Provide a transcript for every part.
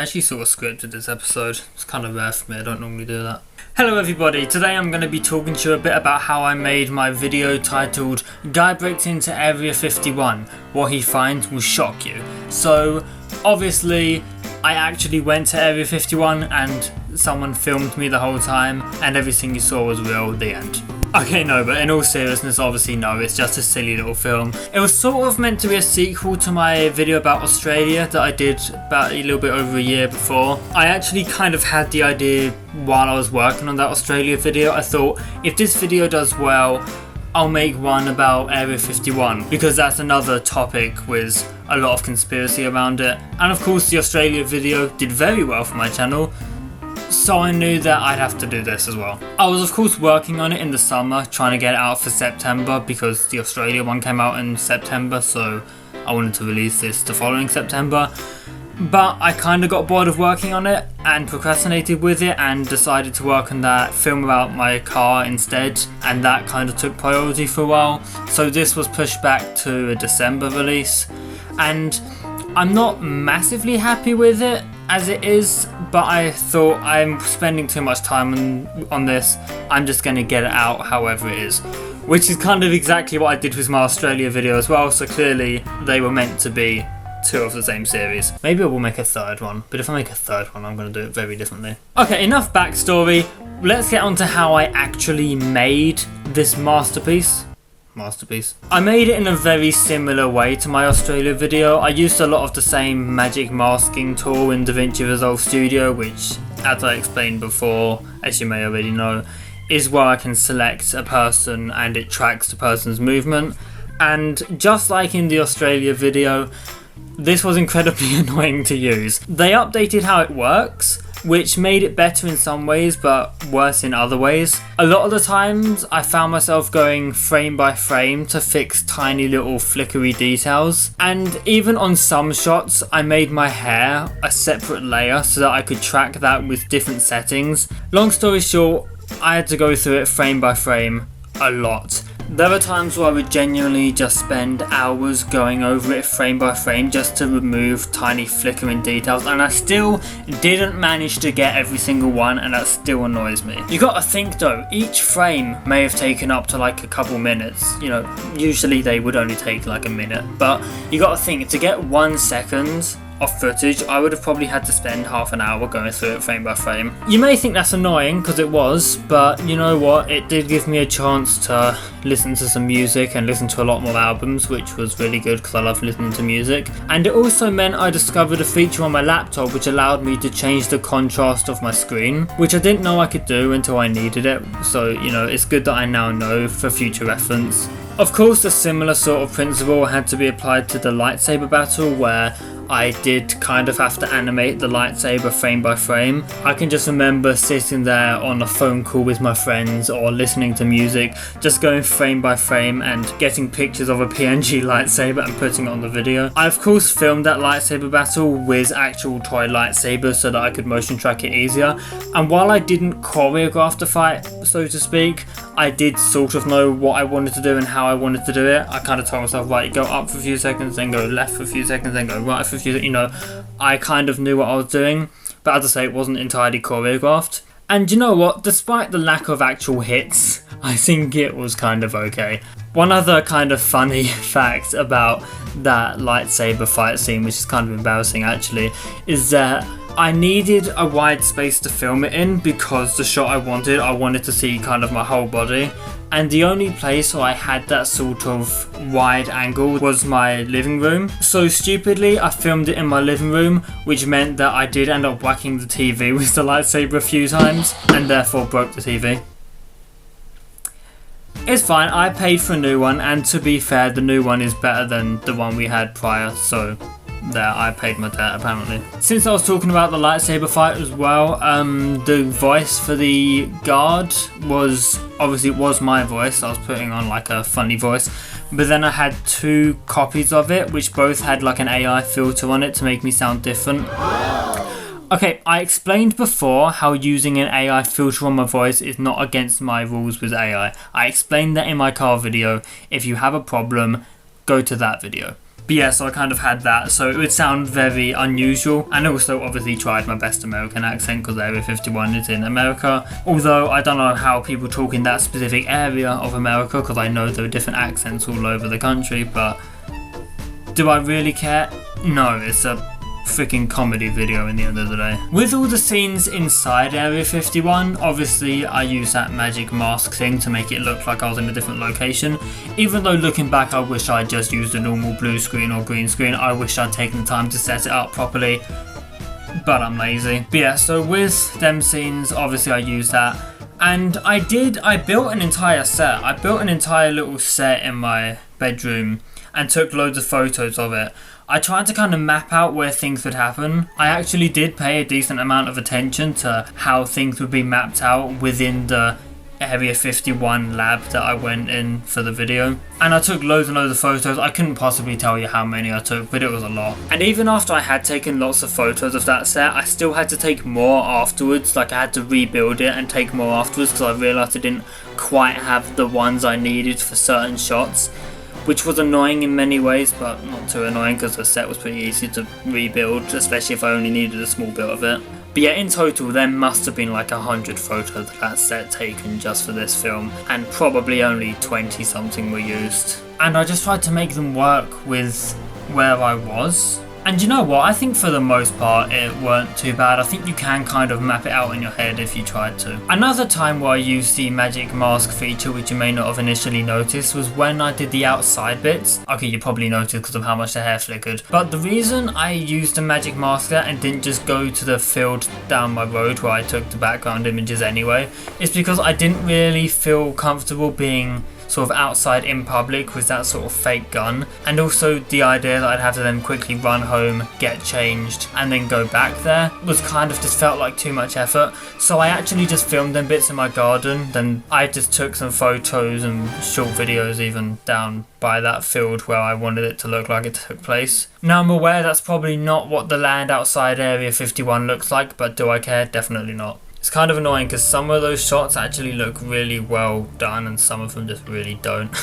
I actually sort of scripted this episode. It's kind of rare for me, I don't normally do that. Hello everybody, today I'm going to be talking to you a bit about how I made my video titled Guy Breaks into Area 51, what he finds will shock you. So obviously I actually went to Area 51 and someone filmed me the whole time and everything you saw was real, the end. Okay, no, but in all seriousness, obviously no, it's just a silly little film. It was sort of meant to be a sequel to my video about Australia that I did about a little bit over a year before. I actually kind of had the idea while I was working on that Australia video. I thought, if this video does well, I'll make one about Area 51, because that's another topic with a lot of conspiracy around it. And of course the Australia video did very well for my channel, so I knew that I'd have to do this as well. I was of course working on it in the summer, trying to get it out for September, because the Australia one came out in September, so I wanted to release this the following September. But I kind of got bored of working on it and procrastinated with it and decided to work on that film about my car instead, and that kind of took priority for a while. So this was pushed back to a December release, and I'm not massively happy with it as it is, but I thought I'm spending too much time on this, I'm just going to get it out however it is. Which is kind of exactly what I did with my Australia video as well, so clearly they were meant to be two of the same series. Maybe I will make a third one, but if I make a third one I'm going to do it very differently. Okay, enough backstory, let's get on to how I actually made this masterpiece. I made it in a very similar way to my Australia video. I used a lot of the same magic masking tool in DaVinci Resolve Studio, which, as I explained before, as you may already know, is where I can select a person and it tracks the person's movement. And just like in the Australia video, this was incredibly annoying to use. They updated how it works, which made it better in some ways but worse in other ways. A lot of the times I found myself going frame by frame to fix tiny little flickery details, and even on some shots I made my hair a separate layer so that I could track that with different settings. Long story short, I had to go through it frame by frame a lot. There are times where I would genuinely just spend hours going over it frame by frame just to remove tiny flickering details, and I still didn't manage to get every single one, and that still annoys me. You gotta think though, each frame may have taken up to like a couple minutes. You know, usually they would only take like a minute, but you gotta think, to get 1 second of footage, I would have probably had to spend half an hour going through it frame by frame. You may think that's annoying, because it was, but you know what, it did give me a chance to listen to some music and listen to a lot more albums, which was really good because I love listening to music. And it also meant I discovered a feature on my laptop which allowed me to change the contrast of my screen, which I didn't know I could do until I needed it, so you know, it's good that I now know for future reference. Of course, a similar sort of principle had to be applied to the lightsaber battle, where I did kind of have to animate the lightsaber frame by frame. I can just remember sitting there on a phone call with my friends or listening to music, just going frame by frame and getting pictures of a PNG lightsaber and putting it on the video. I of course filmed that lightsaber battle with actual toy lightsabers so that I could motion track it easier, and while I didn't choreograph the fight, so to speak, I did sort of know what I wanted to do and how I wanted to do it. I kind of told myself, right, go up for a few seconds, then go left for a few seconds, then go right for a few seconds, you know, I kind of knew what I was doing, but as I say, it wasn't entirely choreographed. And you know what, despite the lack of actual hits, I think it was kind of okay. One other kind of funny fact about that lightsaber fight scene, which is kind of embarrassing actually, is that I needed a wide space to film it in, because the shot I wanted to see kind of my whole body, and the only place where I had that sort of wide angle was my living room. So stupidly I filmed it in my living room, which meant that I did end up whacking the TV with the lightsaber a few times and therefore broke the TV. It's fine, I paid for a new one, and to be fair, the new one is better than the one we had prior, so there, I paid my debt apparently. Since I was talking about the lightsaber fight as well, the voice for the guard was, obviously it was my voice, I was putting on like a funny voice, but then I had 2 copies of it which both had like an AI filter on it to make me sound different. Okay, I explained before how using an AI filter on my voice is not against my rules with AI. I explained that in my car video. If you have a problem, go to that video. But yeah, so I kind of had that, so it would sound very unusual, and also obviously tried my best American accent because Area 51 is in America. Although I don't know how people talk in that specific area of America, because I know there are different accents all over the country, but do I really care? No, it's a freaking comedy video in the end of the day. With all the scenes inside Area 51, obviously I used that magic mask thing to make it look like I was in a different location. Even though looking back I wish I'd just used a normal blue screen or green screen, I wish I'd taken the time to set it up properly, but I'm lazy. But yeah, so with them scenes, obviously I used that. And I built an entire set. I built an entire little set in my bedroom and took loads of photos of it. I tried to kind of map out where things would happen. I actually did pay a decent amount of attention to how things would be mapped out within the Area 51 lab that I went in for the video. And I took loads and loads of photos. I couldn't possibly tell you how many I took, but it was a lot. And even after I had taken lots of photos of that set, I still had to take more afterwards. Like I had to rebuild it and take more afterwards because I realised I didn't quite have the ones I needed for certain shots, which was annoying in many ways, but not too annoying because the set was pretty easy to rebuild, especially if I only needed a small bit of it. But yeah, in total there must have been like 100 photos of that set taken just for this film, and probably only 20 something were used. And I just tried to make them work with where I was. And you know what, I think for the most part it weren't too bad. I think you can kind of map it out in your head if you tried to. Another time where I used the magic mask feature, which you may not have initially noticed, was when I did the outside bits. Okay, you probably noticed because of how much the hair flickered. But the reason I used the magic mask there and didn't just go to the field down my road where I took the background images anyway, is because I didn't really feel comfortable being sort of outside in public with that sort of fake gun, and also the idea that I'd have to then quickly run home, get changed, and then go back there was kind of just felt like too much effort. So I actually just filmed them bits in my garden, then I just took some photos and short videos even down by that field where I wanted it to look like it took place. Now I'm aware that's probably not what the land outside Area 51 looks like, but do I care? Definitely not. It's kind of annoying because some of those shots actually look really well done and some of them just really don't.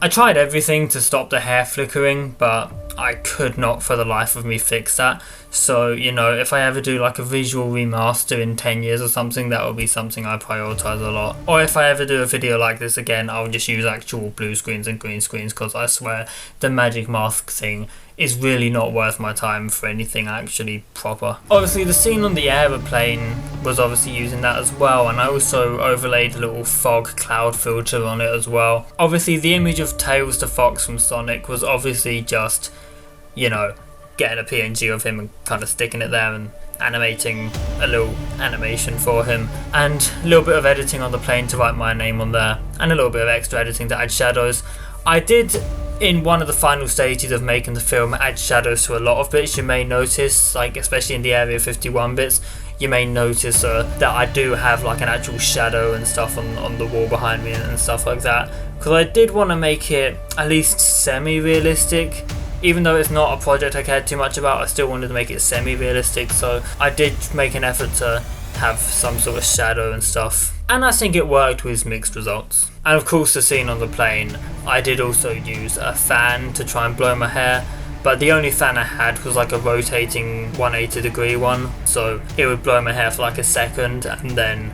I tried everything to stop the hair flickering, but I could not for the life of me fix that. So, you know, if I ever do like a visual remaster in 10 years or something, that will be something I prioritise a lot. Or if I ever do a video like this again, I'll just use actual blue screens and green screens, because I swear the magic mask thing is really not worth my time for anything actually proper. Obviously the scene on the aeroplane was obviously using that as well, and I also overlaid a little fog cloud filter on it as well. Obviously the image of Tails the Fox from Sonic was obviously just, you know, getting a PNG of him and kind of sticking it there and animating a little animation for him, and a little bit of editing on the plane to write my name on there, and a little bit of extra editing to add shadows. I did, in one of the final stages of making the film, add shadows to a lot of bits. You may notice, like especially in the Area 51 bits, you may notice that I do have like an actual shadow and stuff on the wall behind me and stuff like that, because I did want to make it at least semi-realistic. Even though it's not a project I cared too much about, I still wanted to make it semi-realistic, so I did make an effort to have some sort of shadow and stuff, and I think it worked with mixed results. And of course the scene on the plane, I did also use a fan to try and blow my hair, but the only fan I had was like a rotating 180 degree one, so it would blow my hair for like a second and then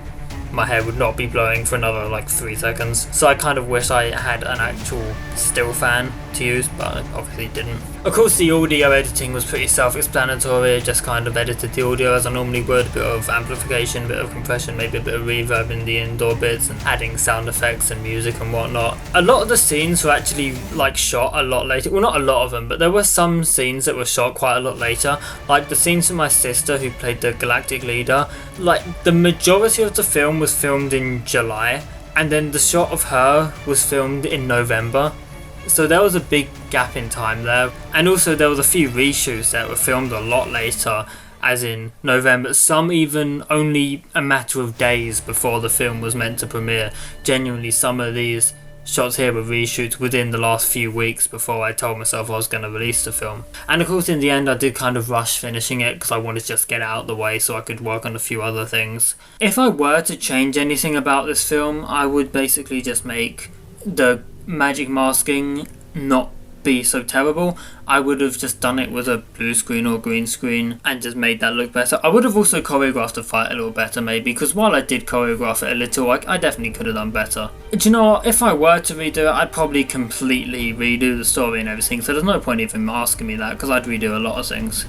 my hair would not be blowing for another like 3 seconds. So I kind of wish I had an actual still fan to use, but I obviously didn't. Of course the audio editing was pretty self-explanatory. I just kind of edited the audio as I normally would, a bit of amplification, a bit of compression, maybe a bit of reverb in the indoor bits, and adding sound effects and music and whatnot. A lot of the scenes were actually like shot a lot later. Well, not a lot of them, but there were some scenes that were shot quite a lot later. Like the scenes with my sister who played the Galactic Leader, like the majority of the film was filmed in July, and then the shot of her was filmed in November. So there was a big gap in time there, and also there was a few reshoots that were filmed a lot later, as in November, some even only a matter of days before the film was meant to premiere. Genuinely, some of these shots here were reshoots within the last few weeks before I told myself I was going to release the film. And of course in the end I did kind of rush finishing it because I wanted to just get it out of the way so I could work on a few other things. If I were to change anything about this film, I would basically just make the magic masking not be so terrible. I would have just done it with a blue screen or green screen and just made that look better. I would have also choreographed the fight a little better maybe, because while I did choreograph it a little, I definitely could have done better. Do you know what, if I were to redo it, I'd probably completely redo the story and everything, so there's no point even asking me that, because I'd redo a lot of things.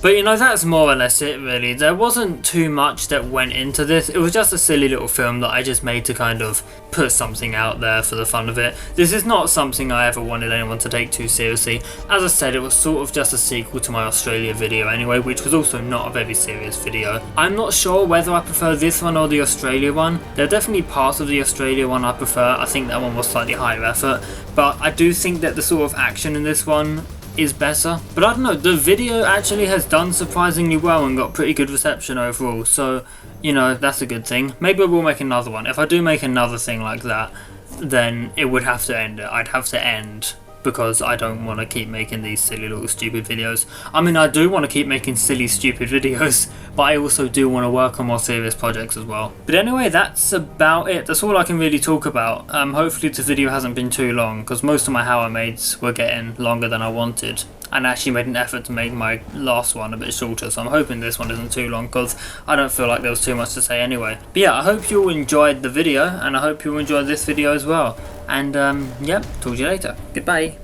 But you know, that's more or less it really. There wasn't too much that went into this. It was just a silly little film that I just made to kind of put something out there for the fun of it. This is not something I ever wanted anyone to take too seriously. As I said, it was sort of just a sequel to my Australia video anyway, which was also not a very serious video. I'm not sure whether I prefer this one or the Australia one. There are definitely parts of the Australia one I prefer. I think that one was slightly higher effort, but I do think that the sort of action in this one is better. But I don't know, the video actually has done surprisingly well and got pretty good reception overall, so you know, that's a good thing. Maybe I will make another one. If I do make another thing like that, then it would have to end it. I'd have to end, because I don't want to keep making these silly little stupid videos. I mean, I do want to keep making silly stupid videos, but I also do want to work on more serious projects as well. But anyway, that's about it. That's all I can really talk about. Hopefully the video hasn't been too long, because most of my How I Mades were getting longer than I wanted. And I actually made an effort to make my last one a bit shorter, so I'm hoping this one isn't too long, because I don't feel like there was too much to say anyway. But yeah, I hope you all enjoyed the video, and I hope you enjoyed this video as well. And yeah, talk to you later. Goodbye.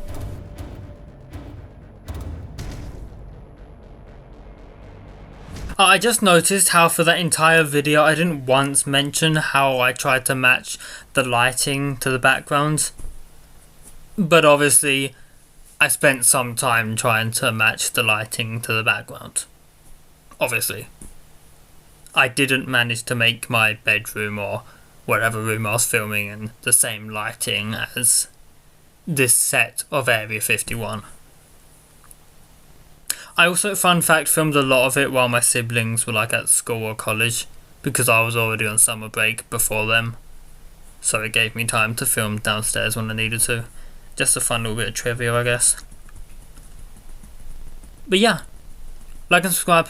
I just noticed how for that entire video I didn't once mention how I tried to match the lighting to the background. But obviously I spent some time trying to match the lighting to the background. Obviously. I didn't manage to make my bedroom or whatever room I was filming in the same lighting as this set of Area 51. I also, fun fact, filmed a lot of it while my siblings were like at school or college, because I was already on summer break before them. So it gave me time to film downstairs when I needed to. Just a fun little bit of trivia, I guess. But yeah, like and subscribe,